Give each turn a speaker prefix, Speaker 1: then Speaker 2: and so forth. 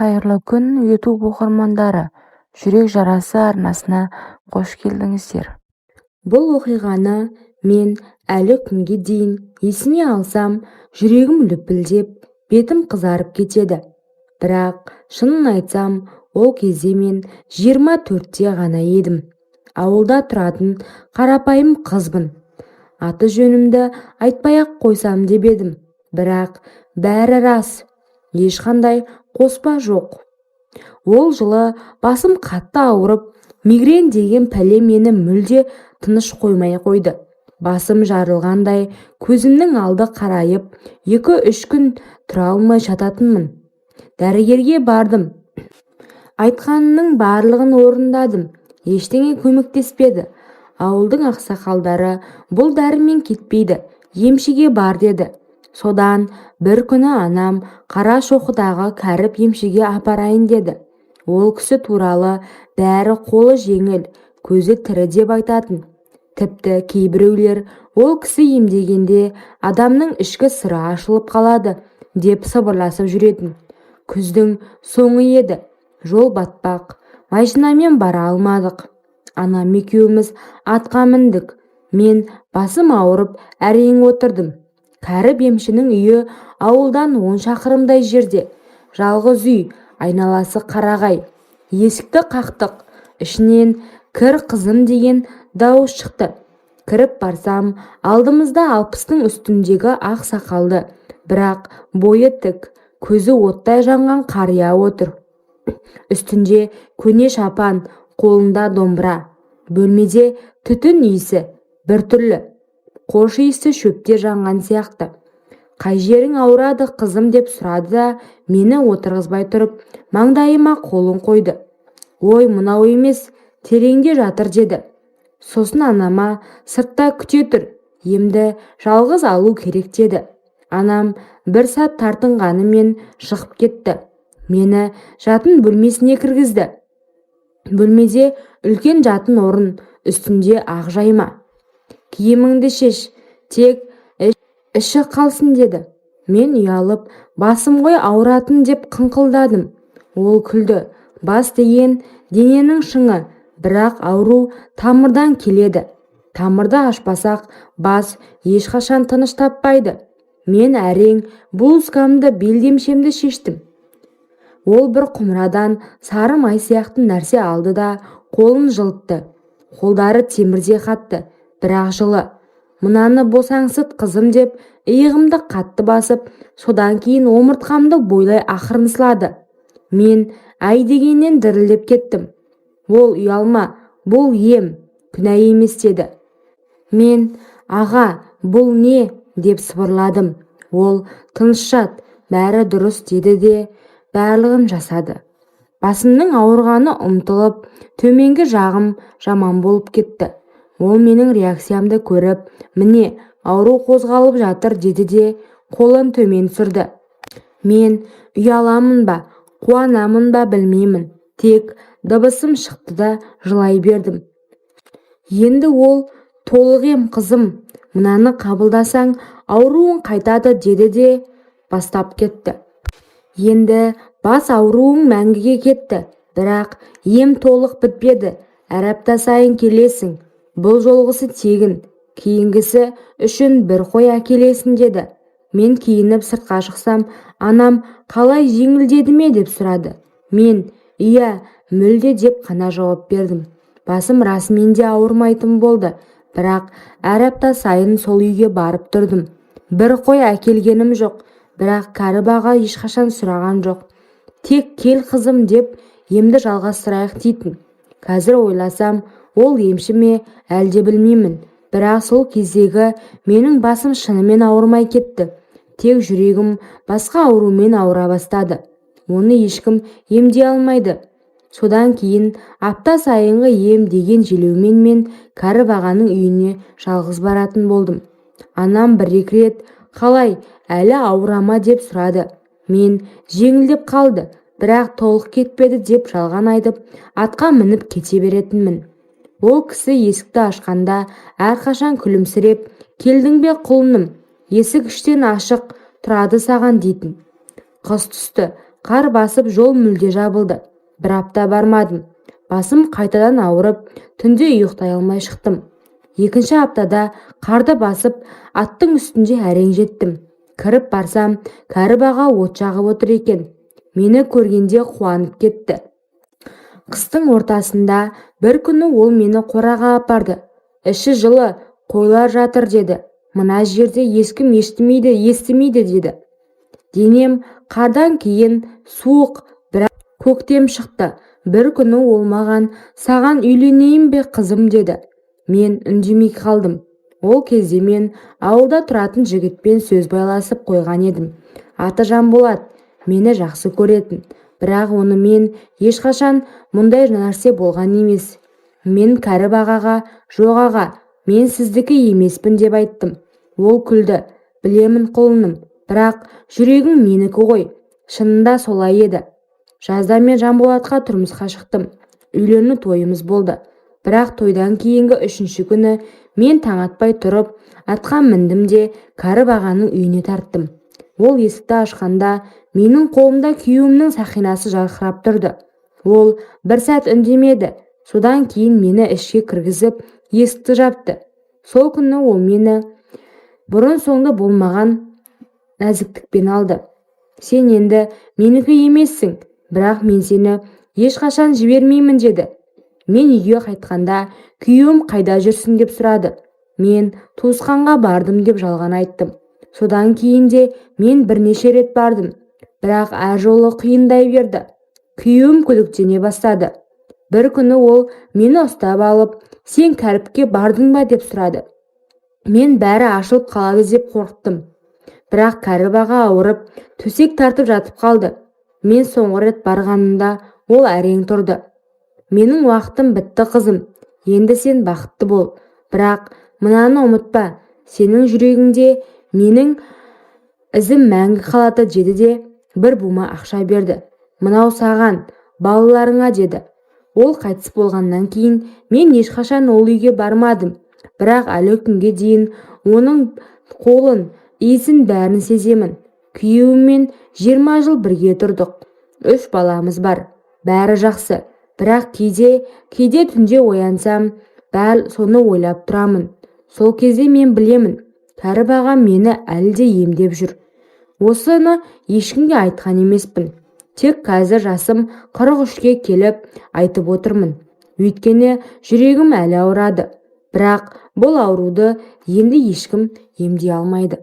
Speaker 1: Қайырлы күн YouTube оқырмандары, жүрек жарасы арнасына қош келдіңіздер.
Speaker 2: Бұл оқиғаны мен әлі күнге дейін есіне алсам, жүрегім лүпілдеп, бетім қызарып кетеді. Бірақ шынын айтсам, ол кезде мен 24-те ғана едім. Ауылда тұратын қарапайым қызбын. Аты жөнімді айтпай-ақ қойсам деп едім. Бірақ бәрі рас, ешқандай қоспа жоқ. Ол жылы басым қатты ауырып, мигрен деген пәле мені мүлде тыныш қоймай қойды. Басым жарылғандай, көзімнің алды қарайып, 2-3 күн тұра алмай жататынмын. Дәрігерге бардым. Айтқанының барлығын орындадым. Ештеңе көмектеспеді. Ауылдың ақсақалдары бұл дәрімен кетпейді, емшіге бар деді. Содан бір күні анам Қарашоқыдағы кәріп емшіге апарайын деді. Ол кісі туралы бәрі қолы жеңіл, көзі тірі деп айтатын. Тіпті кейбіреулер ол кісі емдегенде адамның ішкі сыры ашылып қалады деп сыбырласып жүретін. Күздің соңы еді, жол батпақ, машинамен бара алмадық. Анам екеуміз атқа міндік. Мен басым ауырып әрең отырдым. Кәріп емшінің үйі ауылдан 10 шақырымдай жерде. Жалғыз үй, айналасы қарағай. Есікті қақтық. Ішінен кір қызым деген дауыс шықты. Кіріп барсам, алдымызда 60-тың үстіндегі ақ сақалды, бірақ бойы тік, көзі оттай жанған қария отыр. Үстінде көне шапан, қолында домбыра. Бөлмеде түтін иісі, біртүрлі. Қош иісі шөптер жанған сияқты. Қай жерің ауырады қызым деп сұрады да, мені отырғызбай тұрып, маңдайыма қолын қойды. Ой, мынау емес, тереңде жатыр деді. Сосын анама сыртта күте тұр, емді жалғыз алу керек деді. Анам бір сәт тартынғанымен шығып кетті. Мені жатын бөлмесіне кіргізді. Бөлмеде үлкен жатын орын, үстінде ақ жайма. Киіміңді шеш, тек іші қалсын деді. Мен ұялып, басым ғой ауыратын деп қыңқылдадым. Ол күлді. Бас деген дененің шыңы, бірақ ауру тамырдан келеді. Тамырды ашпасақ, бас ешқашан тыныш таппайды. Мен әрең блузкамды, белдемшемді шештім. Ол бір құмырадан сары май сияқты нәрсе алды да қолын жылытты. Қолдары темірде қатты, бірақ жылы. Мынаны босаңсыт қызым деп иығымды қатты басып, содан кейін омыртқамды бойлай ақырын сылады. Мен әй дегеннен дірілдеп кеттім. Ол ұялма, бұл ем, күнә емес деді. Мен аға, бұл не деп сыбырладым. Ол тыныш жат, бәрі дұрыс деді де барлығын жасады. Басымның ауырғаны ұмтылып, төменгі жағым жаман болып кетті. Ол менің реакциямды көріп, міне, ауру қозғалып жатыр деді де қолын төмен түсірді. Мен ұяламын ба, қуанамын ба білмеймін. Тек дыбысым шықты да жылай бердім. Енді ол толық ем қызым, мынаны қабылдасаң ауруың қайтады деді де бастап кетті. Енді бас ауруың мәңгіге кетті, бірақ ем толық бітпеді. Әр апта сайын келесің. Бұл жолғысы тегін, кейінгісі үшін бір қой әкелесің деді. Мен киініп сыртқа шықсам, анам қалай жеңілдеді ме деп сұрады. Мен иә, мүлде деп қана жауап бердім. Басым расымен де ауырмайтын болды, бірақ әр апта сайын сол үйге барып тұрдым. Бір қой әкелгенім жоқ, бірақ кәріп аға ешқашан сұраған жоқ. Тек кел қызым деп емді жалғастырайық дейтін. Қазір ойласам, ол емші ме әлде білмеймін, бірақ сол кездегі менің басым шынымен ауырмай кетті. Тек жүрегім басқа аурумен ауыра бастады. Оны ешкім емдей алмайды. Содан кейін апта сайынғы ем деген желеумен мен кәріп ағаның үйіне жалғыз баратын болдым. Анам бір-екі рет қалай, әлі ауырама деп сұрады. Мен жеңілдеп қалды, бірақ толық кетпеді деп жалған айтып, атқа мініп кете беретінмін. Ол кісі есікті ашқанда әрқашан күлімсіреп, келдің бе құлыным, есік іштен ашық тұрады саған дейтін. Қыс түсті, Қар басып жол мүлде жабылды. Бір апта бармадым. Басым қайтадан ауырып, түнде ұйықтай алмай шықтым. Екінші аптада қарды басып, аттың үстінде әрең жеттім. Кіріп барсам, кәріп аға от жағып отыр екен. Мені көргенде қуанып кетті. Қыстың ортасында бір күні ол мені қораға апарды. Іші жылы, қойлар жатыр деді. Мына жерде ешкім естімейді деді. Денем қардан кейін суық, бірақ көктем шықты. Бір күні ол маған, саған үйленейін бе қызым деді. Мен үндемей қалдым. Ол кезде мен ауылда тұратын жігітпен сөз байласып қойған едім. Аты Жанболат, мені жақсы көретін. Бірақ оны мен ешқашан мұндай нәрсе болған емес. Мен кәріп ағаға, жоқ аға, мен сіздікі емеспін деп айттым. Ол күлді. Білемін құлыным, бірақ жүрегің менікі ғой. Шынында солай еді. Жазда мен Жанболатқа тұрмысқа шықтым. Үйлену тойымыз болды. Бірақ тойдан кейінгі 3-ші күні мен таң атпай тұрып, атқа міндім де кәріп ағаның үйіне тарттым. Ол есікті ашқанда менің қолымда күйеуімнің сақинасы жарқырап тұрды. Ол бір сәт үндемеді. Содан кейін мені ішке кіргізіп, есікті жапты. Сол күні ол мені бұрын соңды болмаған нәзіктікпен алды. Сен енді менікі емессің, бірақ мен сені ешқашан жібермеймін деді. Мен үйге қайтқанда күйеуім қайда жүрсің деп сұрады. Мен туысқанға бардым деп жалған айттым. Содан кейін де мен бірнеше рет бардым, бірақ әр жолы қиындай берді. Күйеуім күдіктене бастады. Бір күні ол мені ұстап алып, сен кәріпке бардың ба деп сұрады. Мен бәрі ашылып қалады деп қорықтым. Бірақ кәріп аға ауырып, төсек тартып жатып қалды. Мен соңғы рет барғанымда ол әрең тұрды. Менің уақытым бітті қызым, енді сен бақытты бол. Бірақ мынаны ұмытпа, сенің жүрегіңде менің ізім мәңгі қалады деді де бір бума ақша берді. Мынау саған, балаларыңа деді. Ол қайтыс болғаннан кейін мен ешқашан ол үйге бармадым. Бірақ әлі күнге дейін оның қолын, иісін бәрін сеземін. Күйеуіммен 20 жыл бірге тұрдық. 3 баламыз бар. Бәрі жақсы. Бірақ кейде түнде оянсам, бәл соны ойлап тұрамын. Сол кезде мен білемін, кәріп ағам мені әлі де емдеп жүр. Осыны ешкімге айтқан емеспін. Тек қазір жасым 43-ке келіп айтып отырмын. Өйткені жүрегім әлі ауырады. Бірақ бұл ауруды енді ешкім емдей алмайды.